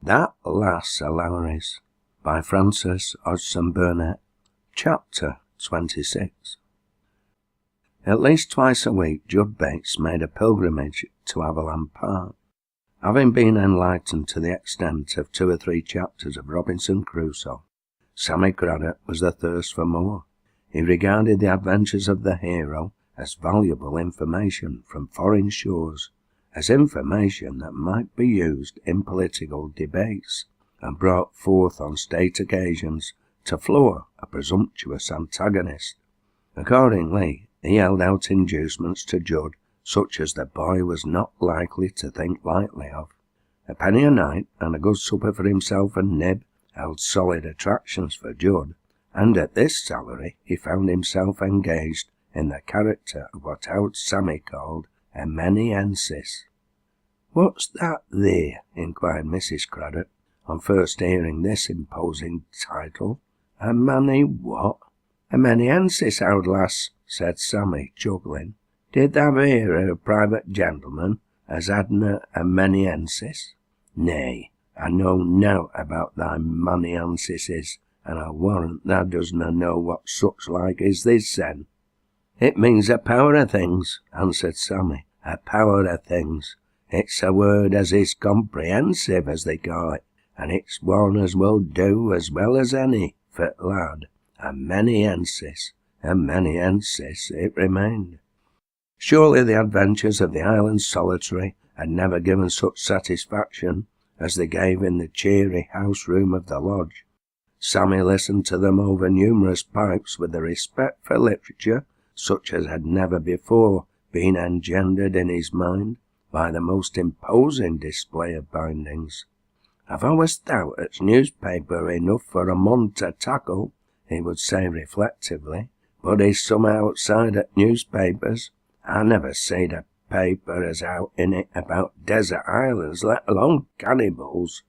That Lass of LOWRIE'S by Francis Hodgson Burnett. Chapter 26. At least twice a week Jud Bates made a pilgrimage to Avalon Park. Having been enlightened to the extent of 2 or 3 chapters of Robinson Crusoe, Sammy Craddock was athirst for more. He regarded the adventures of the hero as valuable information from foreign shores, as information that might be used in political debates, and brought forth on state occasions to floor a presumptuous antagonist. Accordingly, he held out inducements to Jud such as the boy was not likely to think lightly of. A penny a night and a good supper for himself and Nib held solid attractions for Jud, and at this salary he found himself engaged in the character of what old Sammy called amanuensis. "What's that there?" inquired Mrs. Craddock, on first hearing this imposing title. "A mani what?" "Amanuensis, old lass," said Sammy, juggling. "Did thou hear of a private gentleman as hadna amanuensis?" "Nay, I know nowt about thy amanuensises, and I warrant thou doesna know what such like is this then." "It means a power of things," answered Sammy. "A power of things. It's a word as is comprehensive, as they call it, and it's one as will do as well as any for t' lad. Amanuensis, amanuensis it remained. Surely the adventures of the Island Solitary had never given such satisfaction as they gave in the cheery house-room of the lodge. Sammy listened to them over numerous pipes with a respect for literature such as had never before been engendered in his mind by the most imposing display of bindings. "I've always thought it's newspaper enough for a mon to tackle," he would say reflectively, "but he's some outside at newspapers. I never seed a paper as out in it about desert islands, let alone cannibals."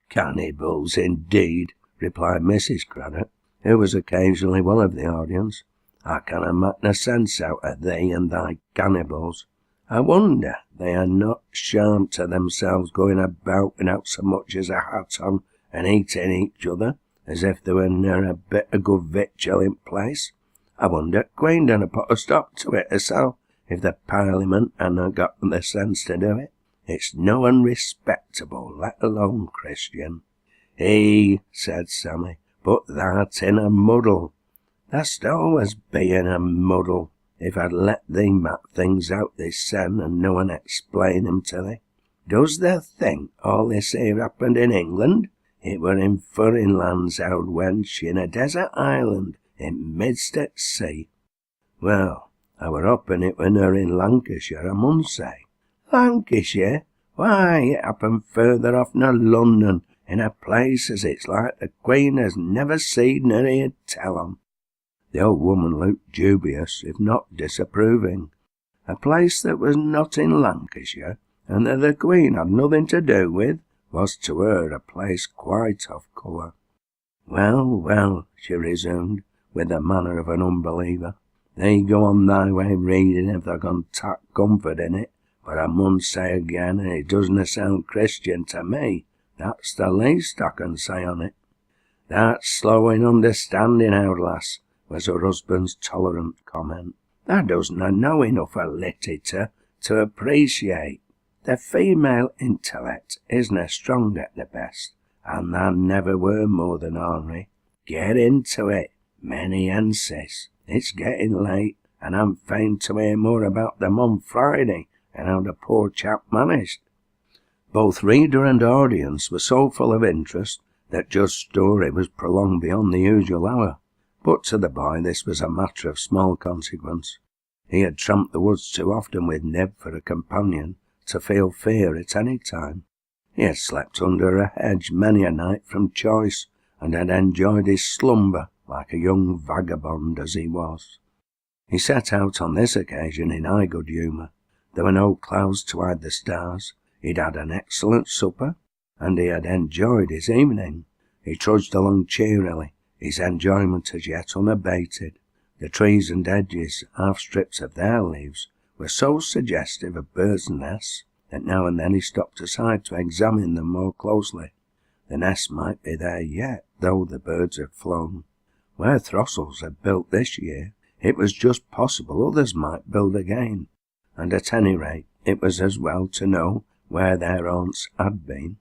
"Cannibals, indeed," replied Mrs. Craddock, who was occasionally one of the audience. "I canna mak no sense out of thee and thy cannibals. I wonder they are not ashamed to themselves going about without so much as a hat on and eating each other as if they were near a bit of good victual in place. I wonder Queen done put a stop to it herself if the Parliament hadna got the sense to do it. It's no unrespectable, let alone Christian." "Ay," said Sammy, "but thou'rt in a muddle. Thou'st always be in a muddle. If I'd let thee map things out this sen and no one explain 'em to thee. Does thou think all this here happened in England? It were in furrin lands, old wench, in a desert island, in midst at sea." "Well, I were hoppin' it were near in Lancashire, I mun say." "Lancashire? Why, it happened further off nor London, in a place as it's like the Queen has never seed nor heerd tell on." The old woman looked dubious, if not disapproving. A place that was not in Lancashire, and that the Queen had nothing to do with, was to her a place quite off colour. "Well, well," she resumed, with the manner of an unbeliever, "thee go on thy way reading if thou can tak comfort in it, but I mun say again, and it doesna sound Christian to me. That's the least I can say on it." "That's slow in understanding, old lass," was her husband's tolerant comment. "Thou doesna know enough of literature to appreciate. The female intellect isna strong at the best, and thou never were more than ornery. Get into it, amanuensis. It's getting late, and I'm fain to hear more about them on Friday, and how the poor chap managed." Both reader and audience were so full of interest that Jud's story was prolonged beyond the usual hour. But to the boy this was a matter of small consequence. He had tramped the woods too often with Nib for a companion to feel fear at any time. He had slept under a hedge many a night from choice, and had enjoyed his slumber like a young vagabond as he was. He set out on this occasion in high good humour. There were no clouds to hide the stars. He'd had an excellent supper, and he had enjoyed his evening. He trudged along cheerily, his enjoyment as yet unabated. The trees and hedges, half stripped of their leaves, were so suggestive of birds' nests that now and then he stopped aside to examine them more closely, The nest might be there yet, though the birds had flown. Where Throssell's had built this year, it was just possible others might build again, and at any rate it was as well to know where their haunts had been.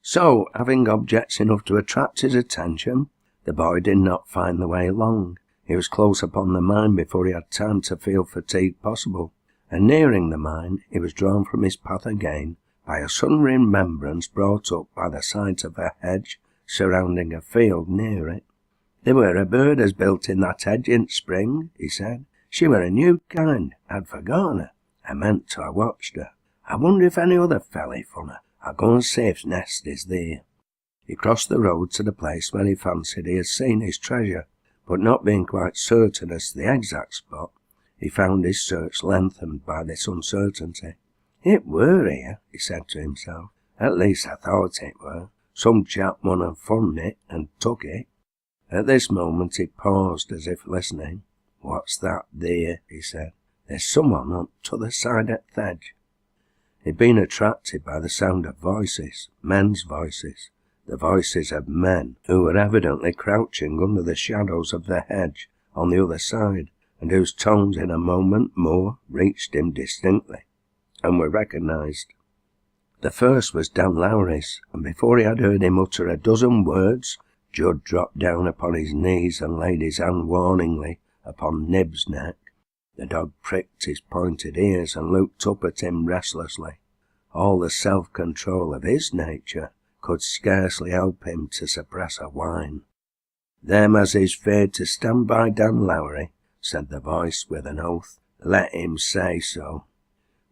So, having objects enough to attract his attention, the boy did not find the way long. He was close upon the mine before he had time to feel fatigue possible, and nearing the mine he was drawn from his path again by a sudden remembrance brought up by the sight of a hedge surrounding a field near it. "There were a bird as built in that hedge in spring," he said. "She were a new kind. I'd forgotten her. I meant to ha' watched her. I wonder if any other felly fun her. I'll go and see if nest is there." He crossed the road to the place where he fancied he had seen his treasure, but not being quite certain as to the exact spot, he found his search lengthened by this uncertainty. "It were here," he said to himself. "At least I thought it were. Some chap mun have found it and took it." At this moment he paused as if listening. "What's that there?" he said. "There's someone on t'other side of the hedge." He'd been attracted by the sound of voices, men's voices, the voices of men who were evidently crouching under the shadows of the hedge on the other side, and whose tones in a moment more reached him distinctly, and were recognised. The first was Dan Lowrie's, and before he had heard him utter a dozen words, Judd dropped down upon his knees and laid his hand warningly upon Nib's neck. The dog pricked his pointed ears and looked up at him restlessly. All the self-control of his nature could scarcely help him to suppress a whine. "Them as is feared to stand by Dan Lowrie," said the voice with an oath, "let him say so."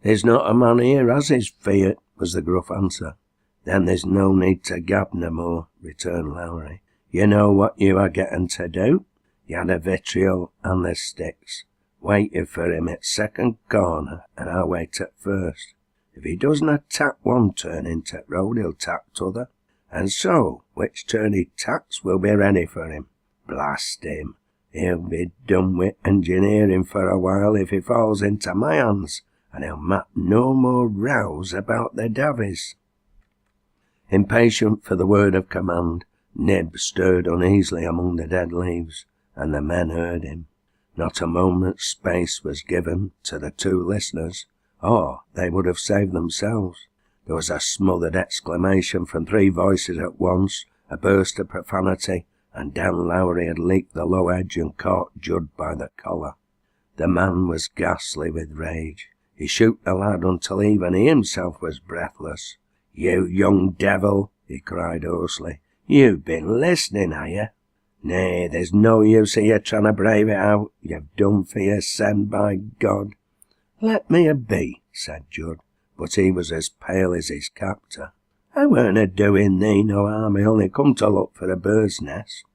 "There's not a man here as is feared," was the gruff answer. "Then there's no need to gab no more," returned Lowrie. "You know what you are getting to do. You had the vitriol and the sticks. Wait you for him at second corner, and I'll wait at first. If he doesn't tack one turn into the road, he'll tack t'other, and so, which turn he tacks will be ready for him. Blast him! He'll be done with engineering for a while if he falls into my hands, and he'll mak no more rows about the davvies." Impatient for the word of command, Nib stirred uneasily among the dead leaves, and the men heard him. Not a moment's space was given to the two listeners, or they would have saved themselves. There was a smothered exclamation from three voices at once, a burst of profanity, and Dan Lowrie had leaped the low edge and caught Judd by the collar. The man was ghastly with rage. He shook the lad until even he himself was breathless. "You young devil," he cried hoarsely, "you've been listening, have you? Nay, there's no use of you trying to brave it out. You've done for yourself, by God." "Let me a be," said Judd, but he was as pale as his captor. "I weren't a-doing thee no harm. I only come to look for a bird's nest."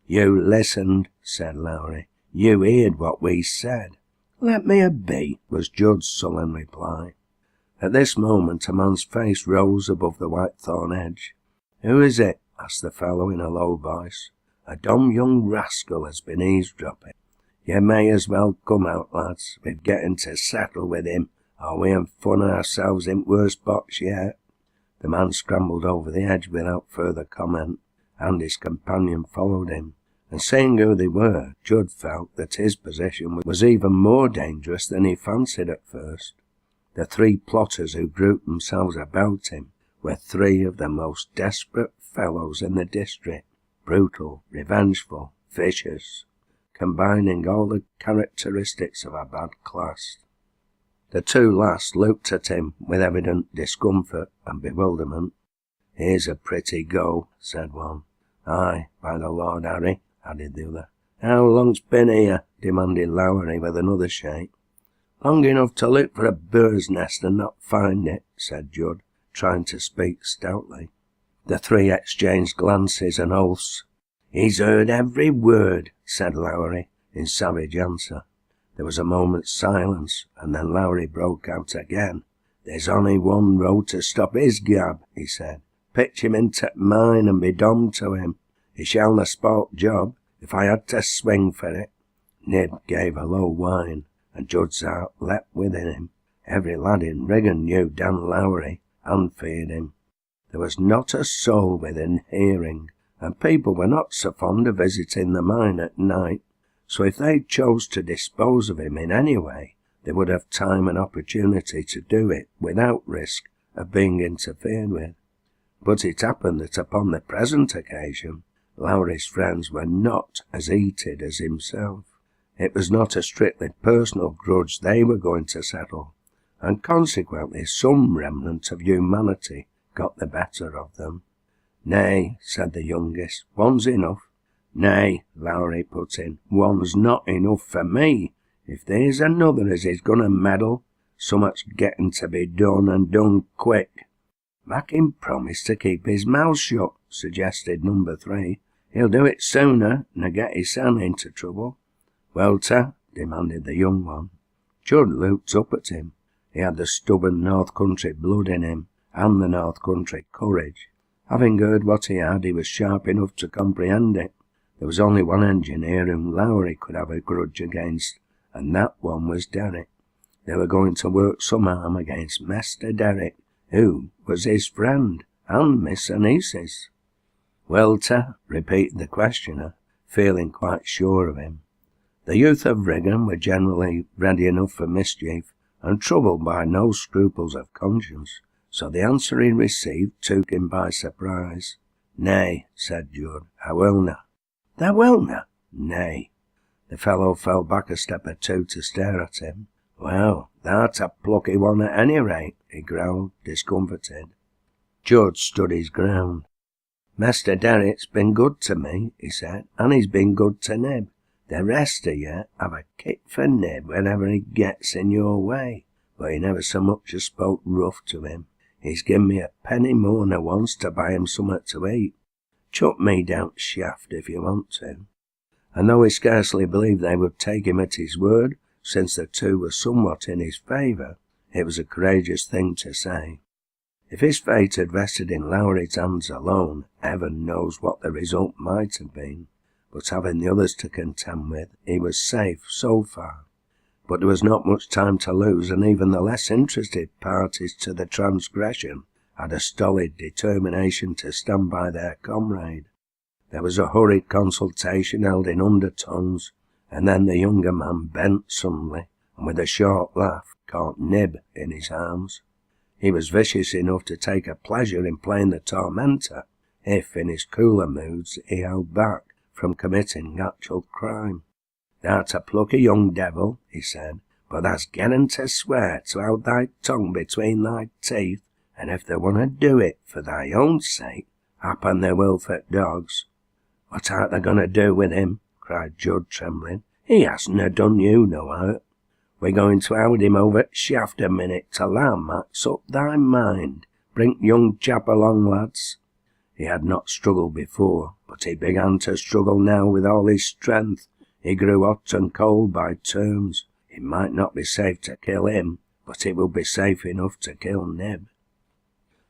"You listened," said Lowrie. "You heard what we said." "Let me a be," was Judd's sullen reply. At this moment a man's face rose above the whitethorn hedge. "Who is it?" asked the fellow in a low voice. "A dumb young rascal has been eavesdropping. You may as well come out, lads. We're getting to settle with him, or we have fun ourselves in worse box yet." The man scrambled over the edge without further comment, and his companion followed him, and seeing who they were, Judd felt that his position was even more dangerous than he fancied at first. The three plotters who grouped themselves about him were three of the most desperate fellows in the district, brutal, revengeful, vicious, combining all the characteristics of a bad class. The two last looked at him with evident discomfort and bewilderment. "Here's a pretty go," said one. "Aye, by the Lord Harry," added the other. "How long's been here?" demanded Lowrie with another shake. "Long enough to look for a bird's nest and not find it," said Judd, trying to speak stoutly. The three exchanged glances and oaths. "He's heard every word," said Lowrie in savage answer. There was a moment's silence, and then Lowrie broke out again. "There's only one road to stop his gab," he said. "Pitch him into mine and be dommed to him. He shallna spoil the job, if I had to swing for it." Nib gave a low whine, and Judd's heart leapt within him. Every lad in Riggin knew Dan Lowrie, and feared him. There was not a soul within hearing, and people were not so fond of visiting the mine at night, so if they chose to dispose of him in any way, they would have time and opportunity to do it without risk of being interfered with. But it happened that upon the present occasion, Lowrie's friends were not as heated as himself. It was not a strictly personal grudge they were going to settle, and consequently some remnant of humanity got the better of them. "Nay," said the youngest, "one's enough." "Nay," Lowrie put in, "one's not enough for me. If there's another as is going to meddle, summat's getting to be done, and done quick." "Mak' him promise to keep his mouth shut," suggested number 3. "He'll do it sooner nor get his son into trouble." "Well, ta?" demanded the young one. Judd looked up at him. He had the stubborn North Country blood in him, and the North Country courage. Having heard what he had, he was sharp enough to comprehend it. There was only one engineer whom Lowrie could have a grudge against, and that one was Derrick. They were going to work some harm against Master Derrick, who was his friend, and Miss Anice's. "Well, ta?" repeated the questioner, feeling quite sure of him. The youth of Wrigham were generally ready enough for mischief, and troubled by no scruples of conscience, so the answer he received took him by surprise. "Nay," said Judd, "I willna." "Thou willna?" "Nay." The fellow fell back a step or two to stare at him. "Well, thou'rt a plucky one at any rate," he growled, discomfited. Judd stood his ground. "Master Derrick's been good to me," he said, "and he's been good to Nib. The rest of ye have a kick for Nib whenever he gets in your way, but he never so much as spoke rough to him. He's given me a penny more nor once to buy him summat to eat. Chuck me down t' shaft if you want to." And though he scarcely believed they would take him at his word, since the two were somewhat in his favour, it was a courageous thing to say. If his fate had rested in Lowrie's hands alone, heaven knows what the result might have been. But having the others to contend with, he was safe so far. But there was not much time to lose, and even the less interested parties to the transgression had a stolid determination to stand by their comrade. There was a hurried consultation held in undertones, and then the younger man bent suddenly, and with a short laugh caught Nib in his arms. He was vicious enough to take a pleasure in playing the tormentor, if in his cooler moods he held back from committing actual crime. "Thou'rt a plucky young devil," he said, "but thou's getting to swear to hold thy tongue between thy teeth, and if they want to do it for thy own sake, happen they will for dogs." "What art they going to do with him?" cried Judd, trembling. "He hasn't done you no hurt." "We're going to hold him over t' shaft a minute till thou makes up thy mind. Bring young chap along, lads." He had not struggled before, but he began to struggle now with all his strength. He grew hot and cold by turns. It might not be safe to kill him, but it would be safe enough to kill Nib.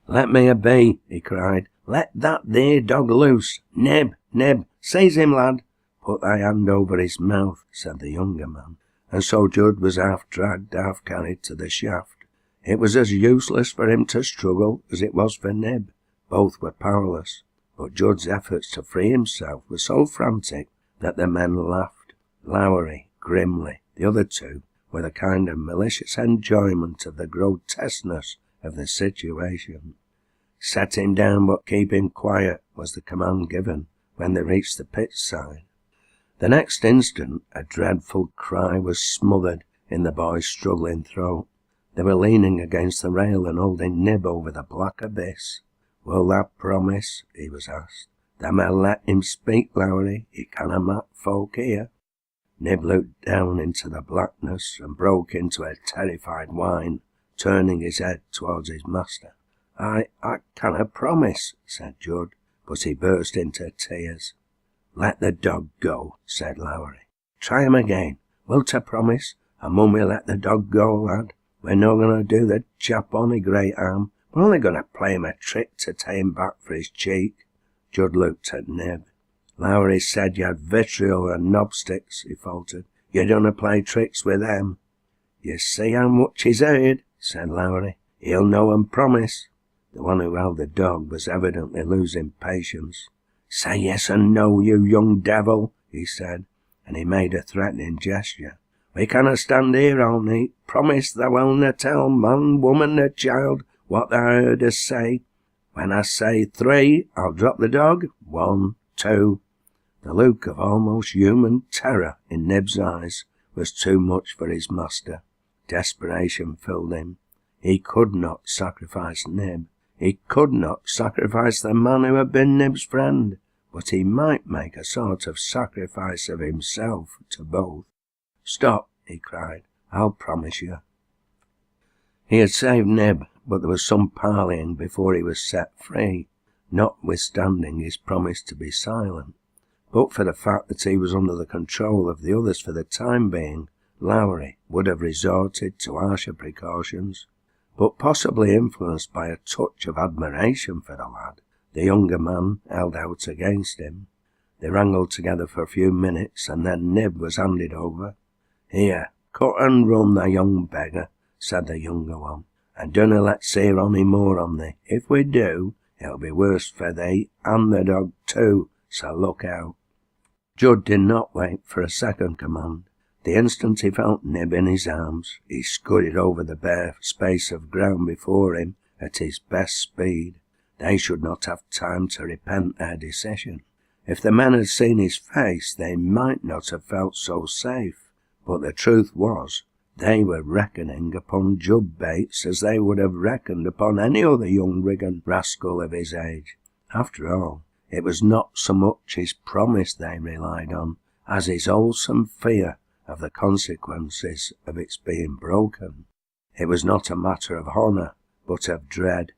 "Let me a be," he cried. "Let that there dog loose. Nib, Nib, seize him, lad." "Put thy hand over his mouth," said the younger man, and so Judd was half dragged, half carried to the shaft. It was as useless for him to struggle as it was for Nib. Both were powerless, but Judd's efforts to free himself were so frantic that the men laughed. Lowrie, grimly, the other two, with a kind of malicious enjoyment of the grotesqueness of the situation. "Set him down, but keep him quiet," was the command given when they reached the pit side. The next instant a dreadful cry was smothered in the boy's struggling throat. They were leaning against the rail and holding Nib over the black abyss. "Will thou promise?" he was asked. "Thou may let him speak, Lowrie. He canna mak' folk hear." Nib looked down into the blackness and broke into a terrified whine, turning his head towards his master. I canna promise," said Judd, but he burst into tears. "Let the dog go," said Lowrie. "Try him again. Wilt ta promise? And mun we let the dog go, lad? We're no going to do the chap ony great harm. We're only going to play him a trick to take him back for his cheek." Judd looked at Nib. "Lowrie said you had vitriol and knobsticks," he faltered. "You dunna play tricks with them." "You see how much he's heard," said Lowrie. "He'll know and promise." The one who held the dog was evidently losing patience. "Say yes and no, you young devil," he said, and he made a threatening gesture. "We canna stand here all night. Promise thou willna tell man, woman, or child what thou heard us say. When I say 3, I'll drop the dog. 1, 2. The look of almost human terror in Nib's eyes was too much for his master. Desperation filled him. He could not sacrifice Nib. He could not sacrifice the man who had been Nib's friend, but he might make a sort of sacrifice of himself to both. "Stop," he cried. "I'll promise you." He had saved Nib, but there was some parleying before he was set free, notwithstanding his promise to be silent. But for the fact that he was under the control of the others for the time being, Lowrie would have resorted to harsher precautions. But possibly influenced by a touch of admiration for the lad, the younger man held out against him. They wrangled together for a few minutes, and then Nib was handed over. "Here, cut and run, thy young beggar," said the younger one, "and dunna let's hear ony more on thee. If we do, it'll be worse for thee and the dog too, so look out." Judd did not wait for a second command. The instant he felt Nib in his arms, he scudded over the bare space of ground before him at his best speed. They should not have time to repent their decision. If the men had seen his face, they might not have felt so safe. But the truth was, they were reckoning upon Judd Bates as they would have reckoned upon any other young Wigan rascal of his age. After all, it was not so much his promise they relied on, as his wholesome fear of the consequences of its being broken. It was not a matter of honour, but of dread.